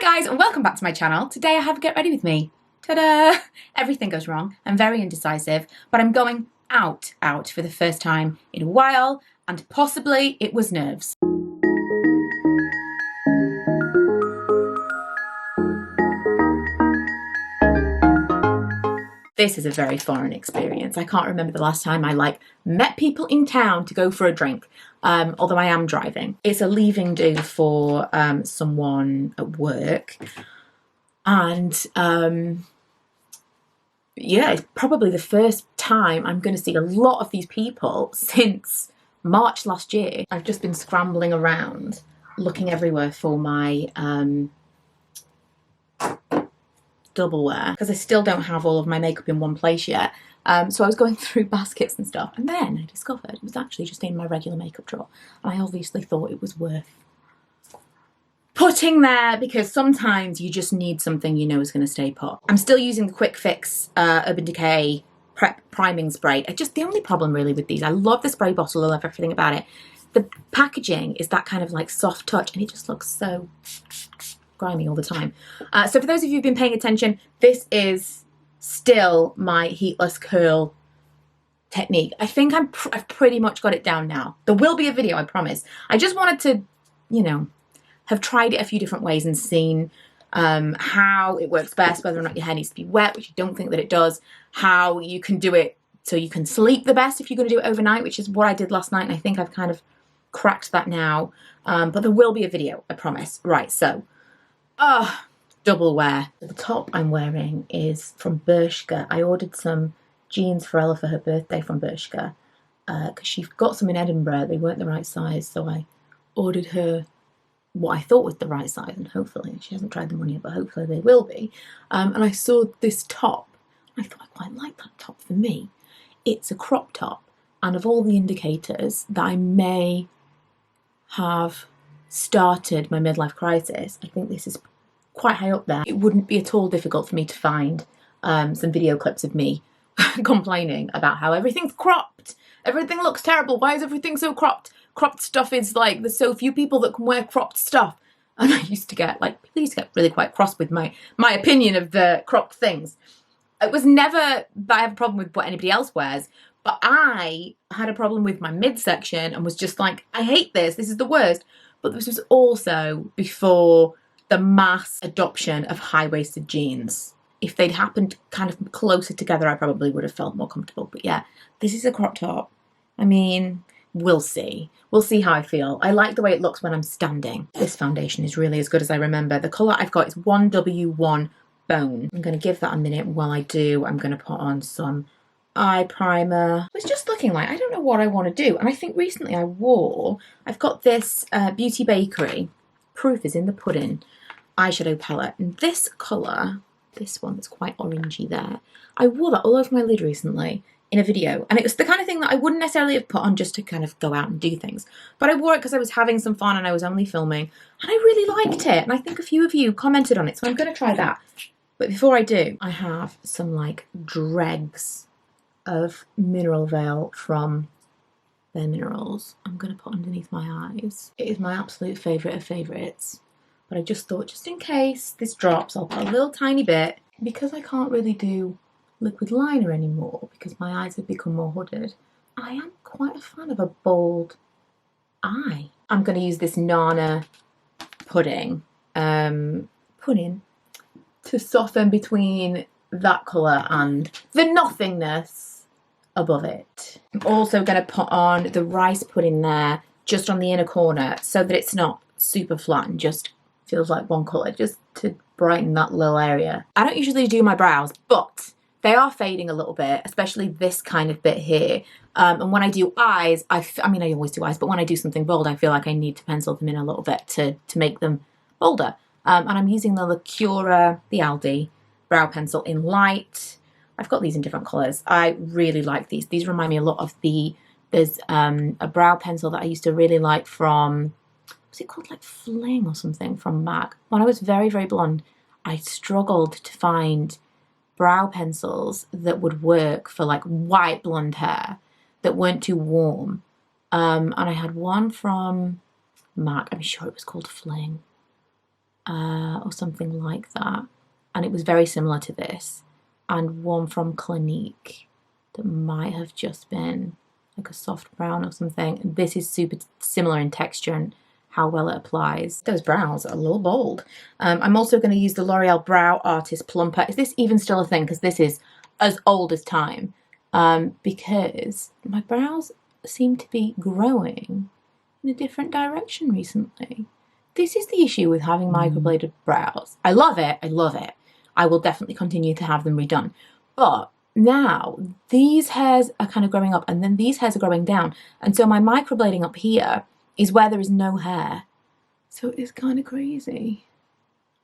guys, and welcome back to my channel. Today I have Get Ready With Me. Ta-da! Everything goes wrong. I'm very indecisive, but I'm going out for the first time in a while, and possibly it was nerves. This is a very foreign experience. I can't remember the last time I met people in town to go for a drink, although I am driving. It's a leaving do for someone at work, and yeah, it's probably the first time I'm going to see a lot of these people since March last year. I've just been scrambling around, looking everywhere for my double wear, because I still don't have all of my makeup in one place yet. So I was going through baskets and stuff, and then I discovered it was actually just in my regular makeup drawer, and I obviously thought it was worth putting there, because sometimes you just need something you know is going to stay put. I'm still using the Quick Fix Urban Decay Prep Priming Spray. The only problem really with these, I love the spray bottle, I love everything about it. The packaging is that kind of like soft touch, and it just looks so grimy all the time. So for those of you who've been paying attention, this is still my heatless curl technique. I think I've pretty much got it down now. There will be a video, I promise. I just wanted to, you know, have tried it a few different ways and seen how it works best, whether or not your hair needs to be wet, which I don't think that it does, how you can do it so you can sleep the best if you're going to do it overnight, which is what I did last night, and I think I've kind of cracked that now. But there will be a video, I promise. Right, so double wear. The top I'm wearing is from Bershka. I ordered some jeans for Ella for her birthday from Bershka, because she got some in Edinburgh. They weren't the right size, so I ordered her what I thought was the right size, and hopefully, she hasn't tried them on yet, but hopefully they will be. And I saw this top. I thought I quite like that top for me. It's a crop top, and of all the indicators that I may have started my midlife crisis, I think this is quite high up there. It wouldn't be at all difficult for me to find some video clips of me complaining about how everything's cropped. Everything looks terrible. Why is everything so cropped? Cropped stuff is like, there's so few people that can wear cropped stuff. And I used to get really quite cross with my opinion of the cropped things. It was never that I have a problem with what anybody else wears, but I had a problem with my midsection and was just like, I hate this. This is the worst. But this was also before the mass adoption of high-waisted jeans. If they'd happened kind of closer together, I probably would have felt more comfortable. But yeah, this is a crop top. I mean, we'll see. We'll see how I feel. I like the way it looks when I'm standing. This foundation is really as good as I remember. The colour I've got is 1W1 Bone. I'm going to give that a minute. While I do, I'm going to put on some eye primer. I was just looking like, I don't know what I want to do. And I think recently I've got this Beauty Bakery, Proof is in the Pudding eyeshadow palette. And this colour, this one that's quite orangey there, I wore that all over my lid recently in a video. And it was the kind of thing that I wouldn't necessarily have put on just to kind of go out and do things. But I wore it because I was having some fun and I was only filming. And I really liked it. And I think a few of you commented on it. So I'm going to try that. But before I do, I have some like dregs of Mineral Veil from Bare Minerals. I'm going to put underneath my eyes. It is my absolute favourite of favourites. But I just thought, just in case this drops, I'll put a little tiny bit. Because I can't really do liquid liner anymore, because my eyes have become more hooded, I am quite a fan of a bold eye. I'm going to use this Nana pudding to soften between that colour and the nothingness above it. I'm also going to put on the rice pudding there, just on the inner corner, so that it's not super flat and just feels like one colour, just to brighten that little area. I don't usually do my brows, but they are fading a little bit, especially this kind of bit here. And when I do eyes, I mean, I always do eyes, but when I do something bold, I feel like I need to pencil them in a little bit to make them bolder. And I'm using the Lacura, the Aldi brow pencil in light. I've got these in different colours. I really like these. These remind me a lot of there's a brow pencil that I used to really like from, was it called like Fling or something, from MAC? When I was very, very blonde, I struggled to find brow pencils that would work for like white blonde hair that weren't too warm. And I had one from MAC, I'm sure it was called Fling. or something like that. And it was very similar to this. And one from Clinique that might have just been like a soft brown or something. And this is super similar in texture and how well it applies. Those brows are a little bold. I'm also going to use the L'Oreal Brow Artist Plumper. Is this even still a thing? Because this is as old as time. Because my brows seem to be growing in a different direction recently. This is the issue with having microbladed brows. I love it. I love it. I will definitely continue to have them redone. But now these hairs are kind of growing up and then these hairs are growing down. And so my microblading up here is where there is no hair. So it's kind of crazy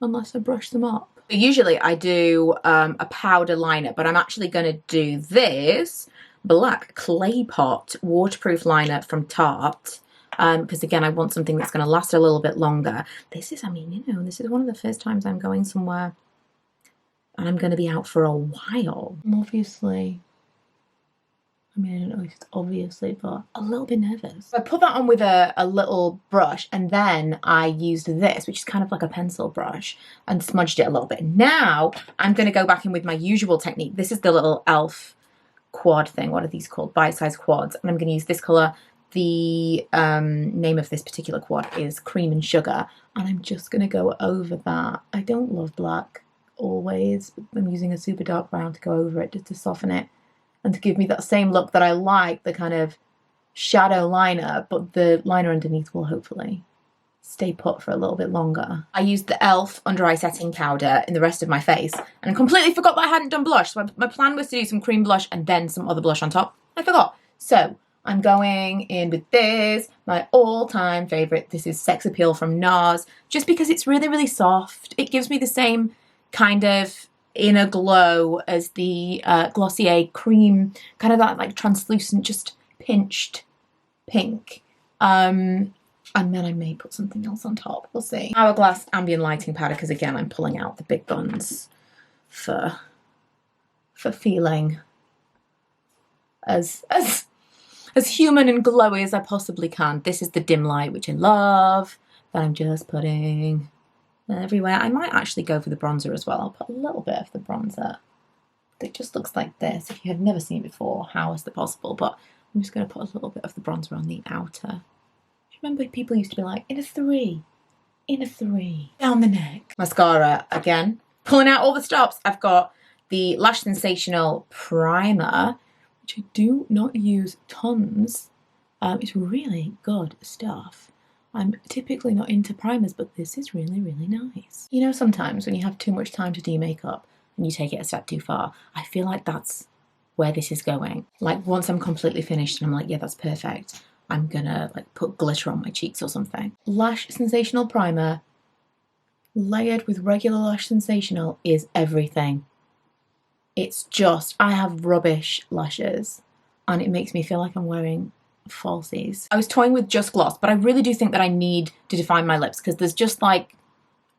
unless I brush them up. Usually I do a powder liner, but I'm actually going to do this black clay pot waterproof liner from Tarte. Because again, I want something that's going to last a little bit longer. This is, I mean, you know, this is one of the first times I'm going somewhere and I'm going to be out for a while. Obviously, I mean, I don't know if it's obviously, but a little bit nervous. I put that on with a little brush and then I used this, which is kind of like a pencil brush, and smudged it a little bit. Now I'm going to go back in with my usual technique. This is the little e.l.f. quad thing. What are these called? Bite-sized quads. And I'm going to use this colour. The name of this particular quad is Cream and Sugar, and I'm just going to go over that. I don't love black always. I'm using a super dark brown to go over it just to soften it and to give me that same look that I like, the kind of shadow liner, but the liner underneath will hopefully stay put for a little bit longer. I used the e.l.f. under eye setting powder in the rest of my face and I completely forgot that I hadn't done blush. So my plan was to do some cream blush and then some other blush on top. I forgot. So I'm going in with this, my all-time favourite. This is Sex Appeal from NARS, just because it's really, really soft. It gives me the same kind of inner glow as the Glossier cream, kind of that like translucent, just pinched pink. And then I may put something else on top, we'll see. Hourglass ambient lighting powder, because again, I'm pulling out the big buns for feeling as human and glowy as I possibly can. This is the dim light, which I love, that I'm just putting everywhere. I might actually go for the bronzer as well. I'll put a little bit of the bronzer. It just looks like this. If you have never seen it before, how is that possible? But I'm just going to put a little bit of the bronzer on the outer. Remember, people used to be like, in a 3, down the neck. Mascara, again, pulling out all the stops. I've got the Lash Sensational Primer, which I do not use tons. It's really good stuff. I'm typically not into primers, but this is really, really nice. You know, sometimes when you have too much time to do makeup and you take it a step too far, I feel like that's where this is going. Like once I'm completely finished and I'm like, yeah, that's perfect, I'm gonna like put glitter on my cheeks or something. Lash Sensational Primer layered with regular Lash Sensational is everything. It's just, I have rubbish lashes and it makes me feel like I'm wearing falsies. I was toying with just gloss, but I really do think that I need to define my lips because there's just like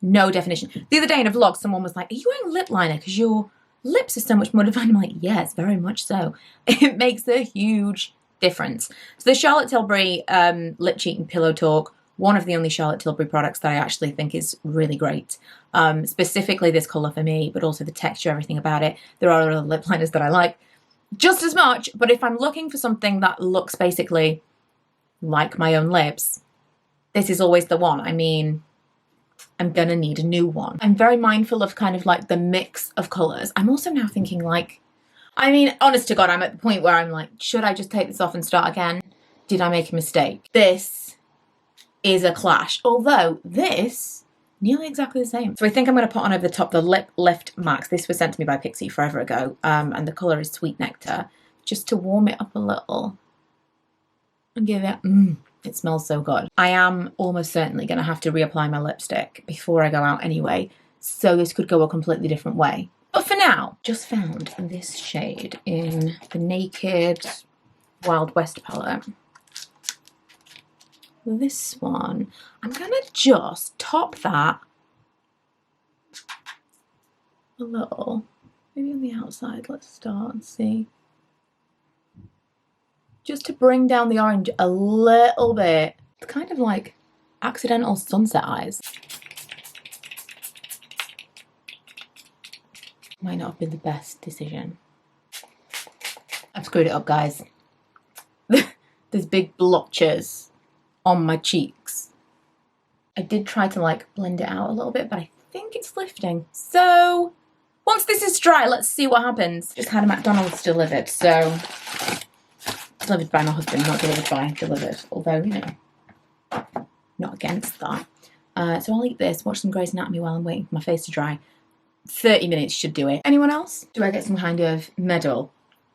no definition. The other day in a vlog, someone was like, are you wearing lip liner because your lips are so much more defined? I'm like, yes, very much so. It makes a huge difference. So the Charlotte Tilbury Lip Cheat and Pillow Talk, one of the only Charlotte Tilbury products that I actually think is really great. Specifically this colour for me, but also the texture, everything about it. There are other lip liners that I like just as much, but if I'm looking for something that looks basically like my own lips, this is always the one. I mean, I'm gonna need a new one. I'm very mindful of kind of like the mix of colours. I'm also now thinking like, I mean, honest to God, I'm at the point where I'm like, should I just take this off and start again? Did I make a mistake? This is a clash, although this, nearly exactly the same. So I think I'm going to put on over the top the Lip Lift Max. This was sent to me by Pixie forever ago, and the colour is Sweet Nectar, just to warm it up a little and give it, it smells so good. I am almost certainly going to have to reapply my lipstick before I go out anyway, so this could go a completely different way. But for now, just found this shade in the Naked Wild West palette. This one, I'm gonna just top that a little, maybe on the outside. Let's start and see. Just to bring down the orange a little bit. It's kind of like accidental sunset eyes. Might not have been the best decision. I've screwed it up, guys. There's big blotches on my cheeks. I did try to like blend it out a little bit, but I think it's lifting. So once this is dry, let's see what happens. Just had a McDonald's delivered, so delivered by my husband, not delivered by delivered. Although, you know, not against that. So I'll eat this, watch some Grey's Anatomy while I'm waiting for my face to dry. 30 minutes should do it. Anyone else? Do I get some kind of medal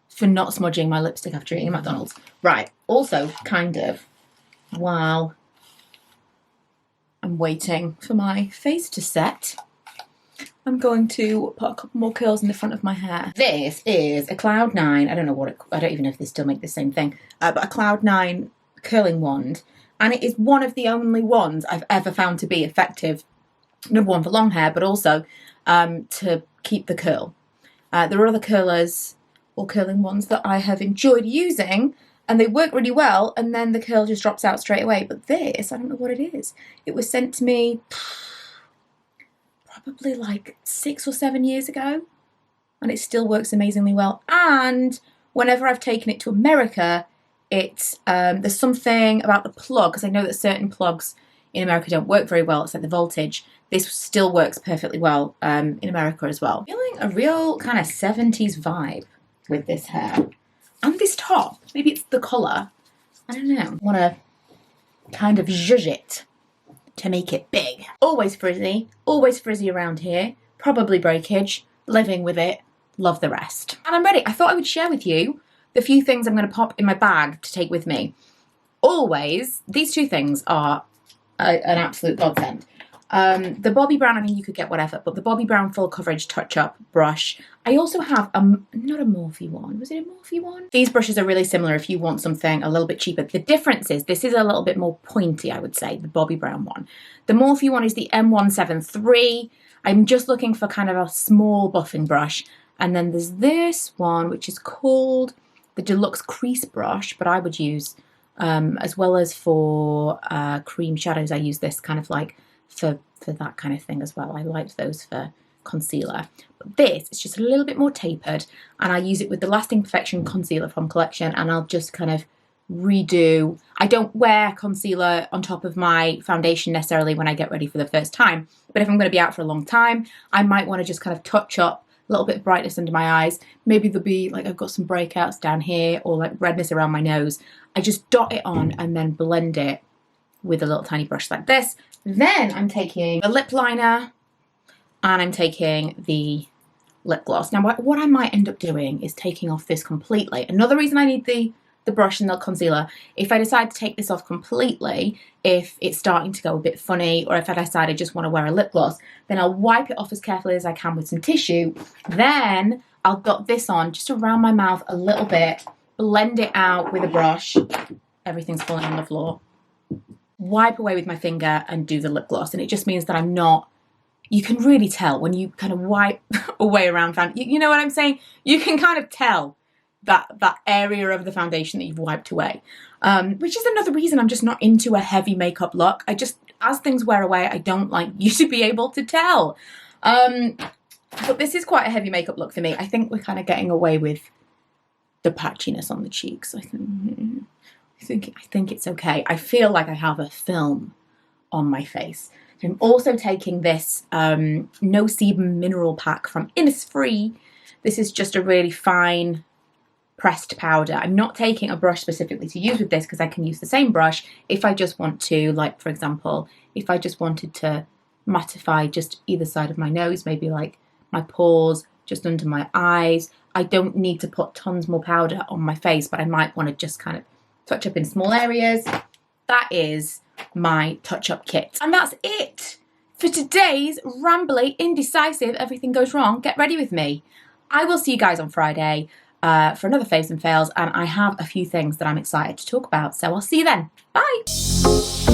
for not smudging my lipstick after eating McDonald's? Right, also kind of, while I'm waiting for my face to set, I'm going to put a couple more curls in the front of my hair. This is a Cloud 9, I don't even know if they still make the same thing, but a Cloud 9 curling wand. And it is one of the only ones I've ever found to be effective. Number one for long hair, but also to keep the curl. There are other curlers or curling ones that I have enjoyed using, and they work really well, and then the curl just drops out straight away. But this, I don't know what it is. It was sent to me probably like 6 or 7 years ago, and it still works amazingly well. And whenever I've taken it to America, it's there's something about the plug, because I know that certain plugs in America don't work very well. It's like the voltage. This still works perfectly well in America as well. Feeling a real kind of 70s vibe with this hair. And this top. Maybe it's the colour. I don't know. I want to kind of zhuzh it to make it big. Always frizzy around here. Probably breakage. Living with it. Love the rest. And I'm ready. I thought I would share with you the few things I'm going to pop in my bag to take with me. Always, these two things are an absolute godsend. The Bobbi Brown, I mean, you could get whatever, but the Bobbi Brown full coverage touch-up brush. I also have not a Morphe one. Was it a Morphe one? These brushes are really similar if you want something a little bit cheaper. The difference is this is a little bit more pointy, I would say, the Bobbi Brown one. The Morphe one is the M173. I'm just looking for kind of a small buffing brush. And then there's this one, which is called the Deluxe Crease brush, but I would use, as well as for cream shadows, I use this kind of like for that kind of thing as well. I liked those for concealer. But this is just a little bit more tapered, and I use it with the Lasting Perfection concealer from Collection, and I'll just kind of redo. I don't wear concealer on top of my foundation necessarily when I get ready for the first time, but if I'm going to be out for a long time, I might want to just kind of touch up a little bit of brightness under my eyes. Maybe there'll be like, I've got some breakouts down here or like redness around my nose. I just dot it on and then blend it with a little tiny brush like this. Then I'm taking a lip liner and I'm taking the lip gloss. Now what I might end up doing is taking off this completely. Another reason I need the brush and the concealer, if I decide to take this off completely, if it's starting to go a bit funny, or if I decide I just want to wear a lip gloss, then I'll wipe it off as carefully as I can with some tissue. Then I'll dot this on just around my mouth a little bit, blend it out with a brush. Everything's falling on the floor. Wipe away with my finger and do the lip gloss. And it just means that I'm not, you can really tell when you kind of wipe away around, you know what I'm saying? You can kind of tell that area of the foundation that you've wiped away, which is another reason I'm just not into a heavy makeup look. I just, as things wear away, I don't like you to be able to tell. But this is quite a heavy makeup look for me. I think we're kind of getting away with the patchiness on the cheeks. I think it's okay. I feel like I have a film on my face. I'm also taking this No Sebum mineral pack from Innisfree. This is just a really fine pressed powder. I'm not taking a brush specifically to use with this because I can use the same brush if I just want to, like for example, if I just wanted to mattify just either side of my nose, maybe like my pores, just under my eyes. I don't need to put tons more powder on my face, but I might want to just kind of touch up in small areas. That is my touch-up kit. And that's it for today's rambly, indecisive, everything goes wrong, get ready with me. I will see you guys on Friday for another Faves and Fails, and I have a few things that I'm excited to talk about, so I'll see you then. Bye!